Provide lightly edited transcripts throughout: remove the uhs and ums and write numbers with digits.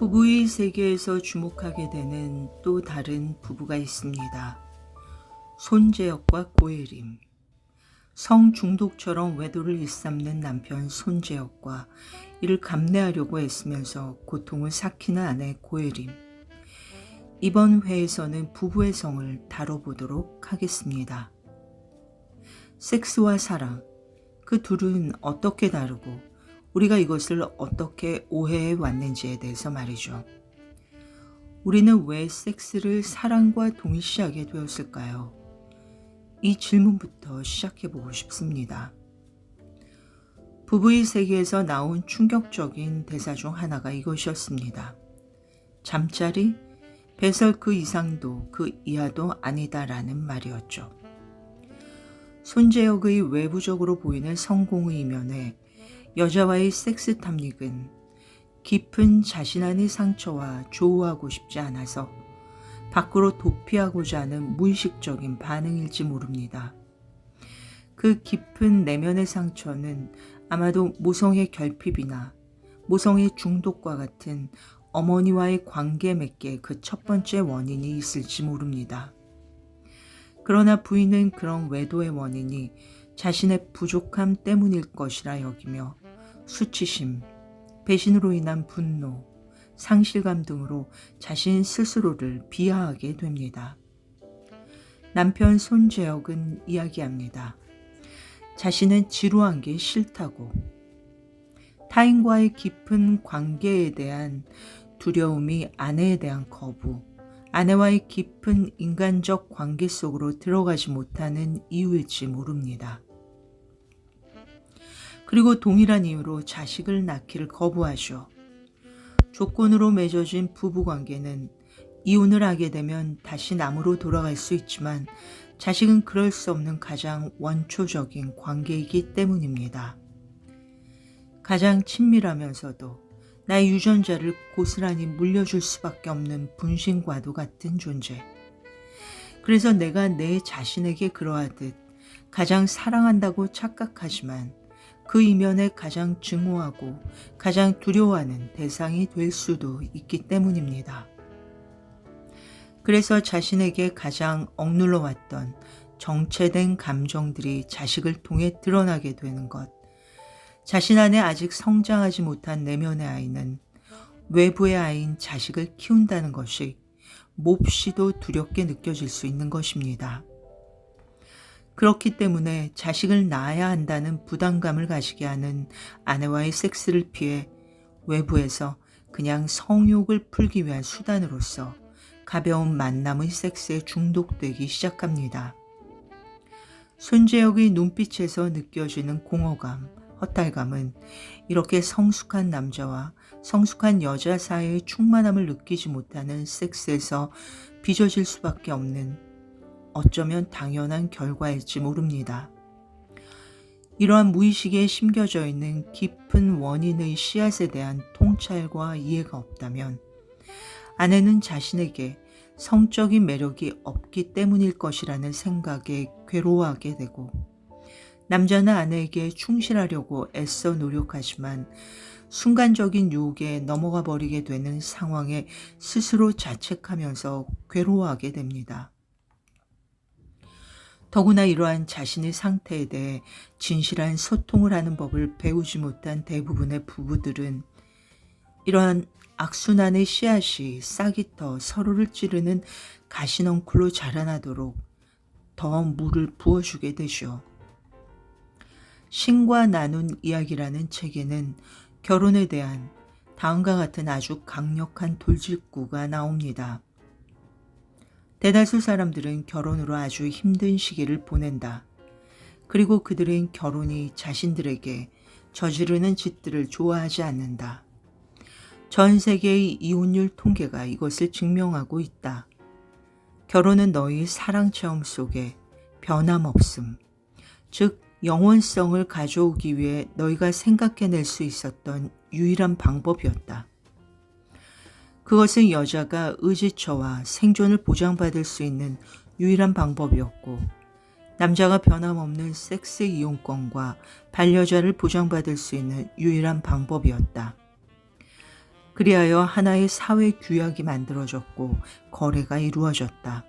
부부의 세계에서 주목하게 되는 또 다른 부부가 있습니다. 손재혁과 고혜림. 성중독처럼 외도를 일삼는 남편 손재혁과 이를 감내하려고 애쓰면서 고통을 삭히는 아내 고혜림. 이번 회에서는 부부의 성을 다뤄보도록 하겠습니다. 섹스와 사랑, 그 둘은 어떻게 다르고 우리가 이것을 어떻게 오해해 왔는지에 대해서 말이죠. 우리는 왜 섹스를 사랑과 동일시하게 되었을까요? 이 질문부터 시작해보고 싶습니다. 부부의 세계에서 나온 충격적인 대사 중 하나가 이것이었습니다. 잠자리? 배설 그 이상도 그 이하도 아니다라는 말이었죠. 손재혁의 외부적으로 보이는 성공의 이면에 여자와의 섹스 탐닉은 깊은 자신 안의 상처와 조우하고 싶지 않아서 밖으로 도피하고자 하는 무의식적인 반응일지 모릅니다. 그 깊은 내면의 상처는 아마도 모성의 결핍이나 모성의 중독과 같은 어머니와의 관계 맺기의 그 첫 번째 원인이 있을지 모릅니다. 그러나 부인은 그런 외도의 원인이 자신의 부족함 때문일 것이라 여기며 수치심, 배신으로 인한 분노, 상실감 등으로 자신 스스로를 비하하게 됩니다. 남편 손재혁은 이야기합니다. 자신은 지루한 게 싫다고. 타인과의 깊은 관계에 대한 두려움이 아내에 대한 거부, 아내와의 깊은 인간적 관계 속으로 들어가지 못하는 이유일지 모릅니다. 그리고 동일한 이유로 자식을 낳기를 거부하죠. 조건으로 맺어진 부부관계는 이혼을 하게 되면 다시 남으로 돌아갈 수 있지만 자식은 그럴 수 없는 가장 원초적인 관계이기 때문입니다. 가장 친밀하면서도 나의 유전자를 고스란히 물려줄 수밖에 없는 분신과도 같은 존재. 그래서 내가 내 자신에게 그러하듯 가장 사랑한다고 착각하지만 그 이면에 가장 증오하고 가장 두려워하는 대상이 될 수도 있기 때문입니다. 그래서 자신에게 가장 억눌러 왔던 정체된 감정들이 자식을 통해 드러나게 되는 것. 자신 안에 아직 성장하지 못한 내면의 아이는 외부의 아이인 자식을 키운다는 것이 몹시도 두렵게 느껴질 수 있는 것입니다. 그렇기 때문에 자식을 낳아야 한다는 부담감을 가지게 하는 아내와의 섹스를 피해 외부에서 그냥 성욕을 풀기 위한 수단으로서 가벼운 만남의 섹스에 중독되기 시작합니다. 손재혁의 눈빛에서 느껴지는 공허감, 허탈감은 이렇게 성숙한 남자와 성숙한 여자 사이의 충만함을 느끼지 못하는 섹스에서 빚어질 수밖에 없는 어쩌면 당연한 결과일지 모릅니다. 이러한 무의식에 심겨져 있는 깊은 원인의 씨앗에 대한 통찰과 이해가 없다면 아내는 자신에게 성적인 매력이 없기 때문일 것이라는 생각에 괴로워하게 되고 남자는 아내에게 충실하려고 애써 노력하지만 순간적인 유혹에 넘어가 버리게 되는 상황에 스스로 자책하면서 괴로워하게 됩니다. 더구나 이러한 자신의 상태에 대해 진실한 소통을 하는 법을 배우지 못한 대부분의 부부들은 이러한 악순환의 씨앗이 싹이 터 서로를 찌르는 가시넝쿨로 자라나도록 더 물을 부어주게 되죠. 신과 나눈 이야기라는 책에는 결혼에 대한 다음과 같은 아주 강력한 돌직구가 나옵니다. 대다수 사람들은 결혼으로 아주 힘든 시기를 보낸다. 그리고 그들은 결혼이 자신들에게 저지르는 짓들을 좋아하지 않는다. 전 세계의 이혼율 통계가 이것을 증명하고 있다. 결혼은 너희 사랑 체험 속에 변함없음, 즉 영원성을 가져오기 위해 너희가 생각해낼 수 있었던 유일한 방법이었다. 그것은 여자가 의지처와 생존을 보장받을 수 있는 유일한 방법이었고 남자가 변함없는 섹스 이용권과 반려자를 보장받을 수 있는 유일한 방법이었다. 그리하여 하나의 사회 규약이 만들어졌고 거래가 이루어졌다.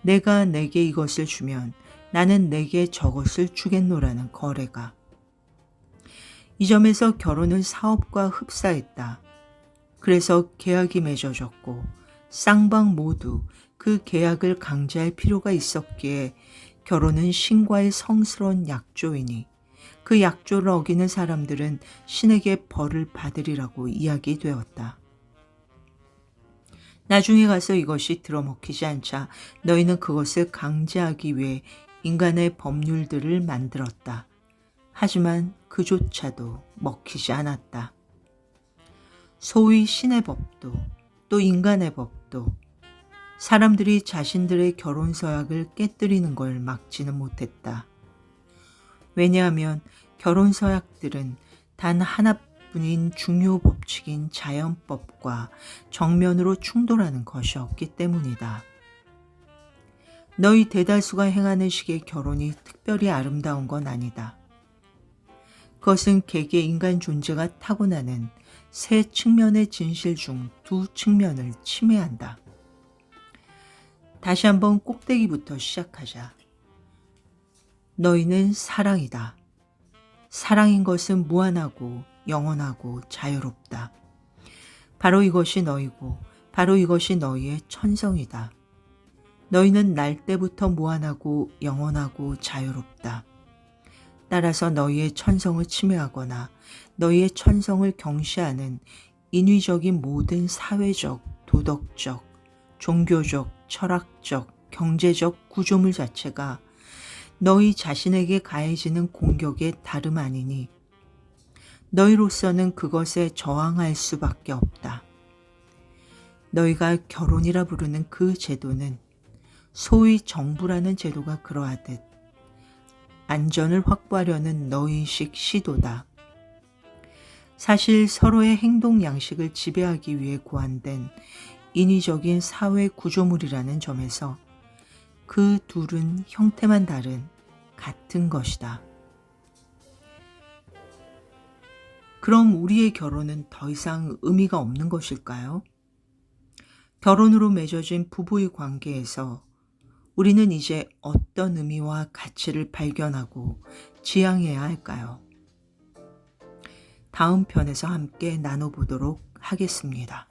내가 내게 이것을 주면 나는 내게 저것을 주겠노라는 거래가. 이 점에서 결혼은 사업과 흡사했다. 그래서 계약이 맺어졌고 쌍방 모두 그 계약을 강제할 필요가 있었기에 결혼은 신과의 성스러운 약조이니 그 약조를 어기는 사람들은 신에게 벌을 받으리라고 이야기되었다. 나중에 가서 이것이 들어먹히지 않자 너희는 그것을 강제하기 위해 인간의 법률들을 만들었다. 하지만 그조차도 먹히지 않았다. 소위 신의 법도 또 인간의 법도 사람들이 자신들의 결혼 서약을 깨뜨리는 걸 막지는 못했다. 왜냐하면 결혼 서약들은 단 하나뿐인 중요 법칙인 자연법과 정면으로 충돌하는 것이었기 때문이다. 너희 대다수가 행하는 식의 결혼이 특별히 아름다운 건 아니다. 그것은 개개 인간 존재가 타고나는 세 측면의 진실 중 두 측면을 침해한다. 다시 한번 꼭대기부터 시작하자. 너희는 사랑이다. 사랑인 것은 무한하고 영원하고 자유롭다. 바로 이것이 너희고 바로 이것이 너희의 천성이다. 너희는 날 때부터 무한하고 영원하고 자유롭다. 따라서 너희의 천성을 침해하거나 너희의 천성을 경시하는 인위적인 모든 사회적, 도덕적, 종교적, 철학적, 경제적 구조물 자체가 너희 자신에게 가해지는 공격의 다름 아니니 너희로서는 그것에 저항할 수밖에 없다. 너희가 결혼이라 부르는 그 제도는 소위 정부라는 제도가 그러하듯 안전을 확보하려는 너희식 시도다. 사실 서로의 행동 양식을 지배하기 위해 고안된 인위적인 사회 구조물이라는 점에서 그 둘은 형태만 다른 같은 것이다. 그럼 우리의 결혼은 더 이상 의미가 없는 것일까요? 결혼으로 맺어진 부부의 관계에서 우리는 이제 어떤 의미와 가치를 발견하고 지향해야 할까요? 다음 편에서 함께 나눠보도록 하겠습니다.